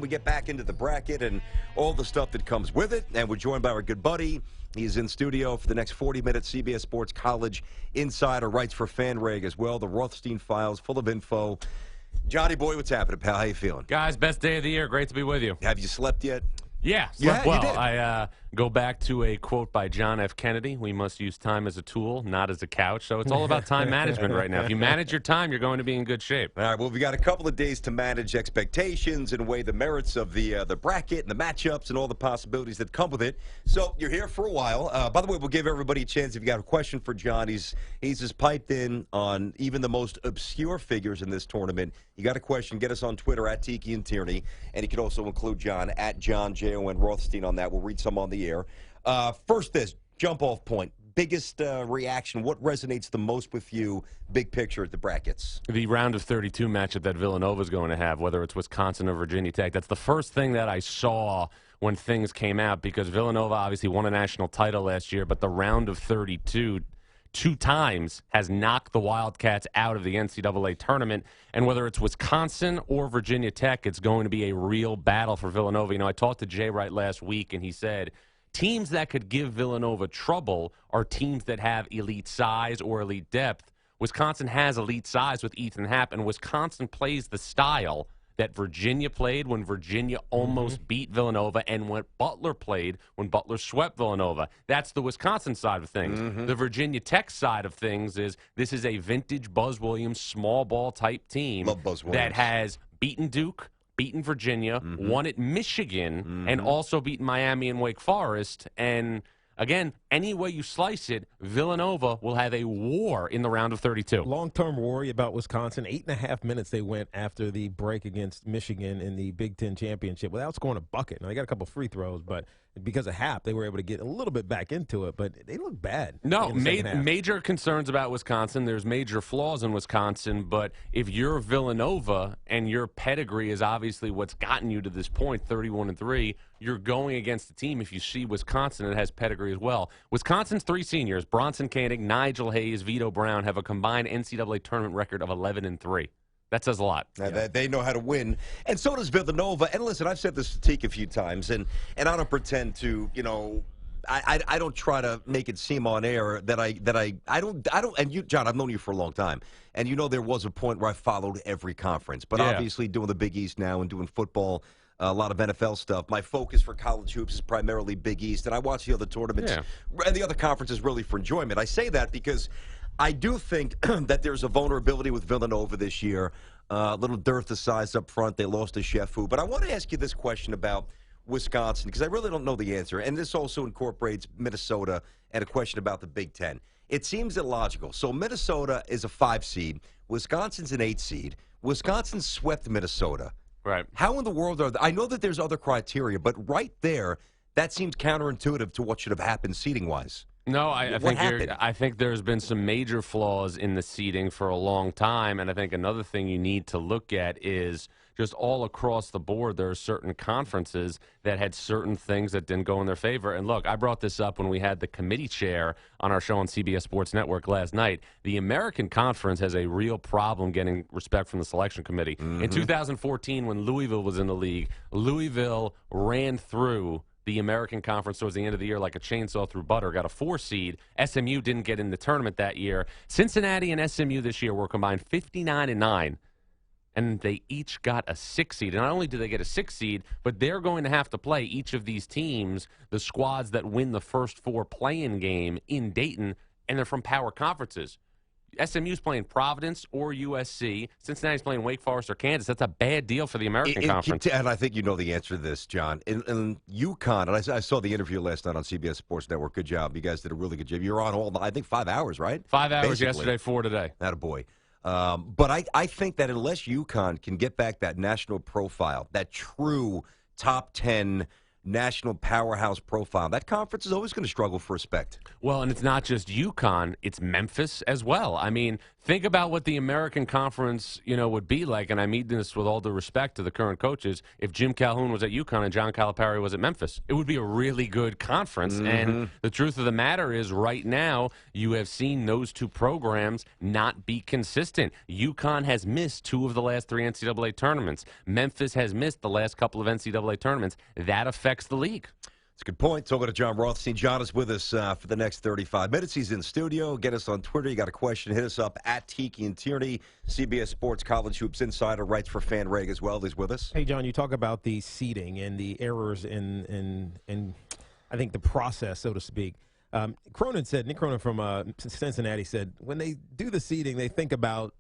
and we get back into the bracket and all the stuff that comes with it. And we're joined by our good buddy. He's in studio for the next 40 minutes. CBS Sports College Insider, writes for FanRag as well. The Rothstein Files, full of info. Johnny boy, what's happening, pal? How you feeling? Guys, best day of the year. Great to be with you. Have you slept yet? Yeah, slept well. You did. I go back to a quote by John F. Kennedy. We must use time as a tool, not as a couch. So it's all about time management right now. If you manage your time, you're going to be in good shape. All right, well, we got a couple of days to manage expectations and weigh the merits of the bracket and the matchups and all the possibilities that come with it. So you're here for a while. By the way, we'll give everybody a chance. If you got a question for John, he's just piped in on even the most obscure figures in this tournament. You got a question, get us on Twitter at Tiki and Tierney. And you can also include John at John, Jon Rothstein on that. We'll read some on the air. First, this jump-off point. Biggest reaction, what resonates the most with you, big picture at the brackets? The round of 32 matchup that Villanova is going to have, whether it's Wisconsin or Virginia Tech. That's the first thing that I saw when things came out, because Villanova obviously won a national title last year, but the round of 32 two times has knocked the Wildcats out of the NCAA tournament. And whether it's Wisconsin or Virginia Tech, it's going to be a real battle for Villanova. You know, I talked to Jay Wright last week, and he said teams that could give Villanova trouble are teams that have elite size or elite depth. Wisconsin has elite size with Ethan Happ, and Wisconsin plays the style that Virginia played when Virginia almost beat Villanova, and what Butler played when Butler swept Villanova. That's the Wisconsin side of things. The Virginia Tech side of things is this is a vintage Buzz Williams small ball type team that has beaten Duke, beaten Virginia, won at Michigan, and also beaten Miami and Wake Forest. And again, any way you slice it, Villanova will have a war in the round of 32. Long-term worry about Wisconsin. 8.5 minutes they went after the break against Michigan in the Big Ten Championship without scoring a bucket. Now, they got a couple free throws, but because of Happ, they were able to get a little bit back into it, but they look bad. No, major concerns about Wisconsin. There's major flaws in Wisconsin, but if you're Villanova and your pedigree is obviously what's gotten you to this point, 31-3, you're going against a team, if you see Wisconsin, that has pedigree as well. Wisconsin's three seniors, Bronson Koenig, Nigel Hayes, Vito Brown, have a combined NCAA tournament record of 11-3. That says a lot. They know how to win, and so does Villanova. And listen, I've said this to Tiki a few times, and I don't pretend to, you know, I don't try to make it seem on air that I don't. And you, John, I've known you for a long time, and you know there was a point where I followed every conference, but obviously doing the Big East now and doing football. A lot of NFL stuff. My focus for college hoops is primarily Big East, and I watch the other tournaments and the other conferences really for enjoyment. I say that because I do think that there's a vulnerability with Villanova this year. A little dearth of size up front. They lost to Shefu. But I want to ask you this question about Wisconsin, because I really don't know the answer. And this also incorporates Minnesota and a question about the Big Ten. It seems illogical. So Minnesota is a 5 seed. Wisconsin's an 8 seed. Wisconsin swept Minnesota. Right. How in the world are I know that there's other criteria, but right there, that seems counterintuitive to what should have happened seeding-wise. No, I think there's been some major flaws in the seeding for a long time, and I think another thing you need to look at is just all across the board, there are certain conferences that had certain things that didn't go in their favor. And look, I brought this up when we had the committee chair on our show on CBS Sports Network last night. The American Conference has a real problem getting respect from the selection committee. In 2014, when Louisville was in the league, Louisville ran through the American Conference towards the end of the year like a chainsaw through butter, got a 4 seed. SMU didn't get in the tournament that year. Cincinnati and SMU this year were combined 59-9, and they each got a 6 seed. And not only do they get a 6 seed, but they're going to have to play each of these teams, the squads that win the first 4 play-in game in Dayton, and they're from power conferences. SMU's playing Providence or USC. Cincinnati's playing Wake Forest or Kansas. That's a bad deal for the American Conference. And I think you know the answer to this, John. In UConn, and I saw the interview last night on CBS Sports Network. Good job. You guys did a really good job. You were on all, I think, 5 hours, right? 5 hours yesterday, 4 today. Attaboy. But I think that unless UConn can get back that national profile, that true top 10 national powerhouse profile. That conference is always going to struggle for respect. Well, and it's not just UConn, it's Memphis as well. I mean, think about what the American Conference, would be like, and I mean this with all due respect to the current coaches, if Jim Calhoun was at UConn and John Calipari was at Memphis. It would be a really good conference, and the truth of the matter is right now you have seen those two programs not be consistent. UConn has missed 2 of the last 3 NCAA tournaments. Memphis has missed the last couple of NCAA tournaments. That affects the league. It's a good point. Talking to Jon Rothstein. John is with us for the next 35 minutes. He's in studio. Get us on Twitter. You got a question, hit us up at Tiki and Tierney. CBS Sports College Hoops Insider, writes for FanRag as well. He's with us. Hey, John, you talk about the seeding and the errors in I think, the process, so to speak. Nick Cronin from Cincinnati said, when they do the seeding, they think about,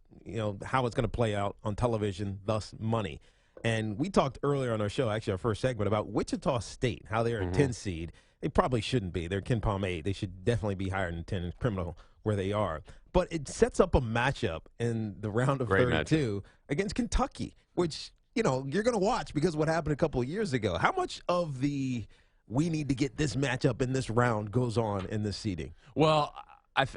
how it's going to play out on television, thus money. And we talked earlier on our show, actually our first segment, about Wichita State, how they're a 10 seed. They probably shouldn't be. They're Ken Palm 8. They should definitely be higher than 10. It's criminal where they are. But it sets up a matchup in the round of 32 against Kentucky, which, you're going to watch because of what happened a couple of years ago. How much of the we need to get this matchup in this round goes on in this seeding? Well,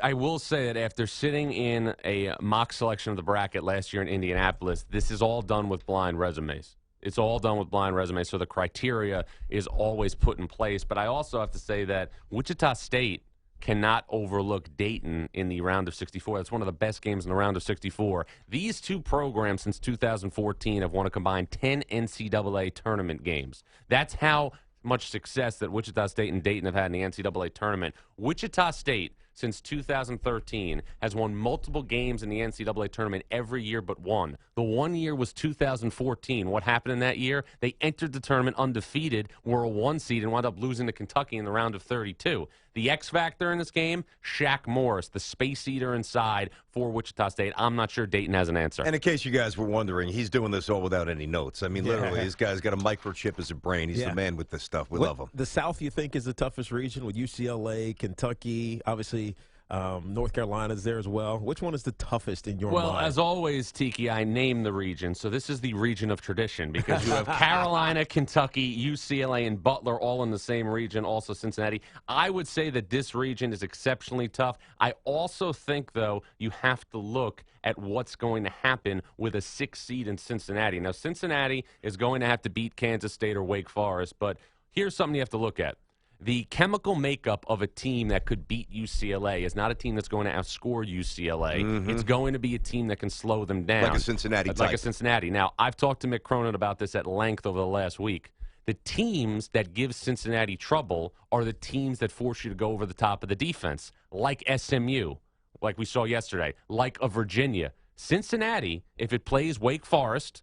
I will say that after sitting in a mock selection of the bracket last year in Indianapolis, this is all done with blind resumes. It's all done with blind resumes, so the criteria is always put in place. But I also have to say that Wichita State cannot overlook Dayton in the round of 64. That's one of the best games in the round of 64. These two programs since 2014 have won a combined 10 NCAA tournament games. That's how much success that Wichita State and Dayton have had in the NCAA tournament. Wichita State, since 2013, has won multiple games in the NCAA tournament every year but one. The one year was 2014. What happened in that year? They entered the tournament undefeated, were a 1 seed, and wound up losing to Kentucky in the round of 32. The X factor in this game, Shaq Morris, the space eater inside for Wichita State. I'm not sure Dayton has an answer. And in case you guys were wondering, he's doing this all without any notes. I mean, literally, this guy's got a microchip as a brain. He's the man with this stuff. We love him. The South, you think, is the toughest region with UCLA, Kentucky, obviously North Carolina's there as well. Which one is the toughest in your mind? Well, as always, Tiki, I name the region. So this is the region of tradition because you have Carolina, Kentucky, UCLA, and Butler all in the same region, also Cincinnati. I would say that this region is exceptionally tough. I also think, though, you have to look at what's going to happen with a 6 seed in Cincinnati. Now, Cincinnati is going to have to beat Kansas State or Wake Forest, but here's something you have to look at. The chemical makeup of a team that could beat UCLA is not a team that's going to outscore UCLA. It's going to be a team that can slow them down. Like a Cincinnati type. Like a Cincinnati. Now, I've talked to Mick Cronin about this at length over the last week. The teams that give Cincinnati trouble are the teams that force you to go over the top of the defense, like SMU, like we saw yesterday, like a Virginia. Cincinnati, if it plays Wake Forest,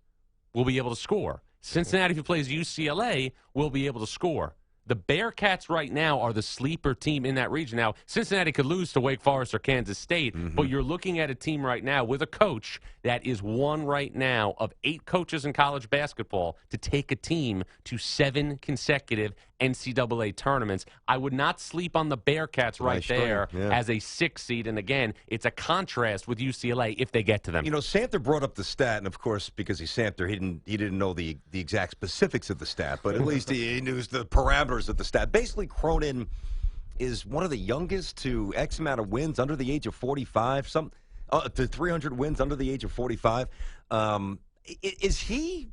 will be able to score. Cincinnati, if it plays UCLA, will be able to score. The Bearcats right now are the sleeper team in that region. Now, Cincinnati could lose to Wake Forest or Kansas State, but you're looking at a team right now with a coach that is one right now of 8 coaches in college basketball to take a team to 7 consecutive NCAA tournaments. I would not sleep on the Bearcats right there as a 6 seed. And again, it's a contrast with UCLA if they get to them. You know, Samter brought up the stat, and of course, because he's Samter, he didn't know the exact specifics of the stat, but at least he knew the parameters of the stat. Basically, Cronin is one of the youngest to X amount of wins under the age of 45, to 300 wins under the age of 45. Is he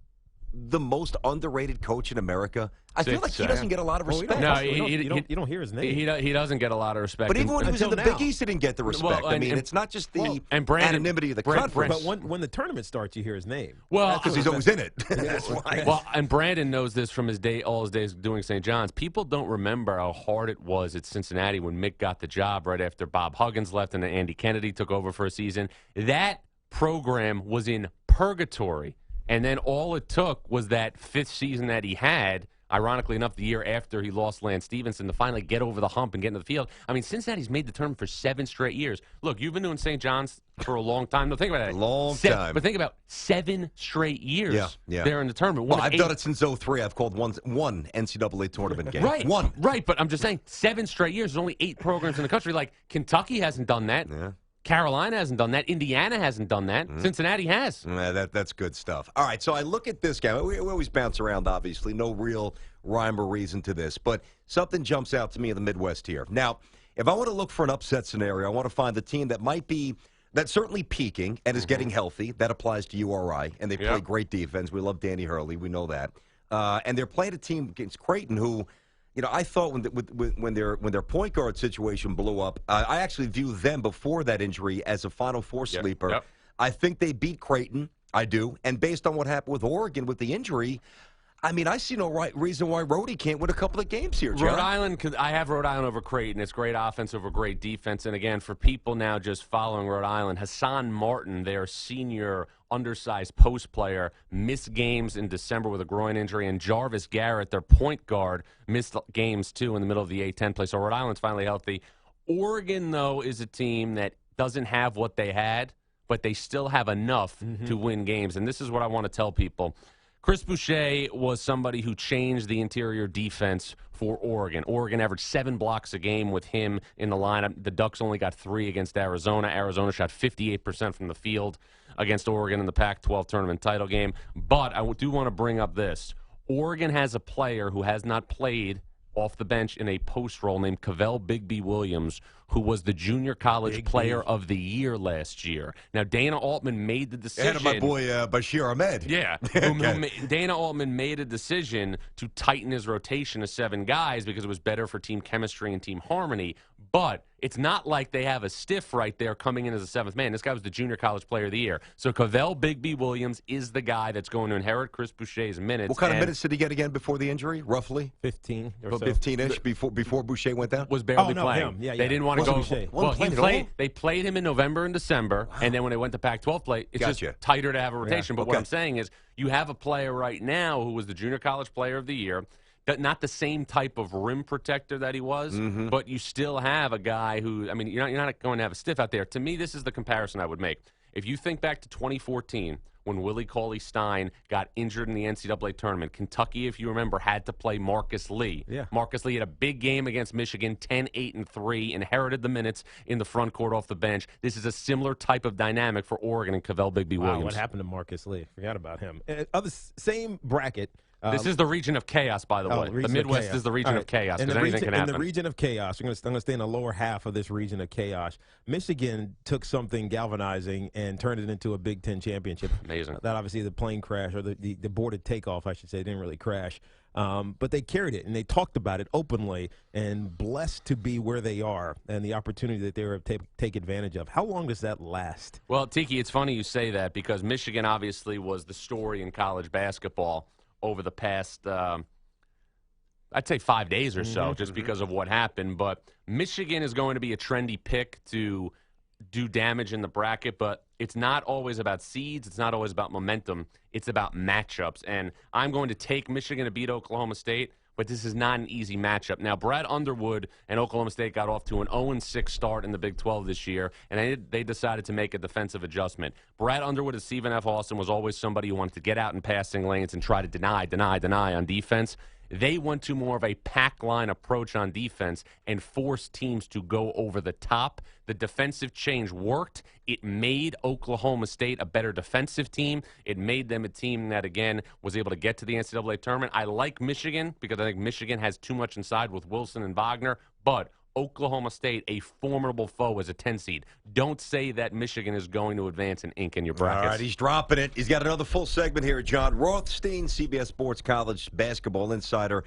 the most underrated coach in America? I feel like he doesn't get a lot of respect. You don't hear his name. He doesn't get a lot of respect. But even when he was in the Big East, he didn't get the respect. Well, it's not just the anonymity of the conference. But when the tournament starts, you hear his name. Well, because he's always in it. That's why. Well, and Brandon knows this from all his days doing St. John's. People don't remember how hard it was at Cincinnati when Mick got the job right after Bob Huggins left and then Andy Kennedy took over for a season. That program was in purgatory. And then all it took was that 5th season that he had, ironically enough, the year after he lost Lance Stevenson, to finally get over the hump and get into the field. I mean, Cincinnati's made the tournament for 7 straight years. Look, you've been doing St. John's for a long time. No, think about that. A long time. But think about 7 straight years there in the tournament. Well, I've done it since 03. I've called one NCAA tournament game. Right. One. Right, but I'm just saying 7 straight years. There's only 8 programs in the country. Like, Kentucky hasn't done that. Yeah. Carolina hasn't done that. Indiana hasn't done that. Cincinnati has. That's good stuff. All right, so I look at this game. We always bounce around, obviously. No real rhyme or reason to this, but something jumps out to me in the Midwest here. Now, if I want to look for an upset scenario, I want to find the team that might be that's certainly peaking and is getting healthy. That applies to URI, and they play great defense. We love Danny Hurley. We know that. And they're playing a team against Creighton who, I thought when their point guard situation blew up, I actually view them before that injury as a Final Four sleeper. Yep. I think they beat Creighton. I do. And based on what happened with Oregon with the injury, I mean, I see no reason why Rhodey can't win a couple of games here, John. Rhode Island, I have Rhode Island over Creighton. It's great offense over great defense. And again, for people now just following Rhode Island, Hassan Martin, their senior undersized post player, missed games in December with a groin injury. And Jarvis Garrett, their point guard, missed games too in the middle of the A-10 play. So Rhode Island's finally healthy. Oregon, though, is a team that doesn't have what they had, but they still have enough to win games. And this is what I want to tell people. Chris Boucher was somebody who changed the interior defense for Oregon. Oregon averaged 7 blocks a game with him in the lineup. The Ducks only got 3 against Arizona. Arizona shot 58% from the field against Oregon in the Pac-12 tournament title game. But I do want to bring up this. Oregon has a player who has not played off the bench in a post role named Cavell Bigby Williams, who was the junior college player of the year last year. Now, Dana Altman made the decision. Ahead of my boy Bashir Ahmed. Yeah. Dana Altman made a decision to tighten his rotation to 7 guys because it was better for team chemistry and team harmony. But it's not like they have a stiff right there coming in as a 7th man. This guy was the junior college player of the year. So Cavell Bigby Williams is the guy that's going to inherit Chris Boucher's minutes. What kind of minutes did he get again before the injury, roughly? 15 or so. 15-ish before Boucher went down? Was barely no, playing. him. Yeah, They didn't want to go. Boucher. Well, Wasn't playing at all? they played him in November and December, and then when they went to Pac-12 play, it's Gotcha. just tighter to have a rotation. But what Okay. I'm saying is you have a player right now who was the junior college player of the year, not the same type of rim protector that he was, but you still have a guy who, I mean, you're not going to have a stiff out there. To me, this is the comparison I would make. If you think back to 2014, when Willie Cauley-Stein got injured in the NCAA tournament, Kentucky, if you remember, had to play Marcus Lee. Yeah. Marcus Lee had a big game against Michigan, 10-8-3, inherited the minutes in the front court off the bench. This is a similar type of dynamic for Oregon and Cavell Bigby Williams. What happened to Marcus Lee? Forgot about him. Same bracket. This is the region of chaos, by the way. The Midwest is the region of chaos because anything can happen. In the region of chaos, I'm going to stay in the lower half of this region of chaos. Michigan took something galvanizing and turned it into a Big Ten championship. Amazing. That obviously the plane crash, or the boarded takeoff, I should say, didn't really crash. But they carried it, and they talked about it openly, and blessed to be where they are and the opportunity that they were able to take advantage of. How long does that last? Well, Tiki, it's funny you say that because Michigan obviously was the story in college basketball over the past, I'd say 5 days or so, just because of what happened. But Michigan is going to be a trendy pick to do damage in the bracket, but it's not always about seeds. It's not always about momentum. It's about matchups. And I'm going to take Michigan to beat Oklahoma State, but this is not an easy matchup. Now, Brad Underwood and Oklahoma State got off to an 0-6 start in the Big 12 this year, and they decided to make a defensive adjustment. Brad Underwood at Stephen F. Austin was always somebody who wanted to get out in passing lanes and try to deny on defense. They went to more of a pack line approach on defense and forced teams to go over the top. The defensive change worked. It made Oklahoma State a better defensive team. It made them a team that, again, was able to get to the NCAA tournament. I like Michigan because I think Michigan has too much inside with Wilson and Wagner, but Oklahoma State, a formidable foe as a 10 seed. Don't say that Michigan is going to advance and ink in your brackets. All right, he's dropping it. He's got another full segment here. Jon Rothstein, CBS Sports College basketball insider.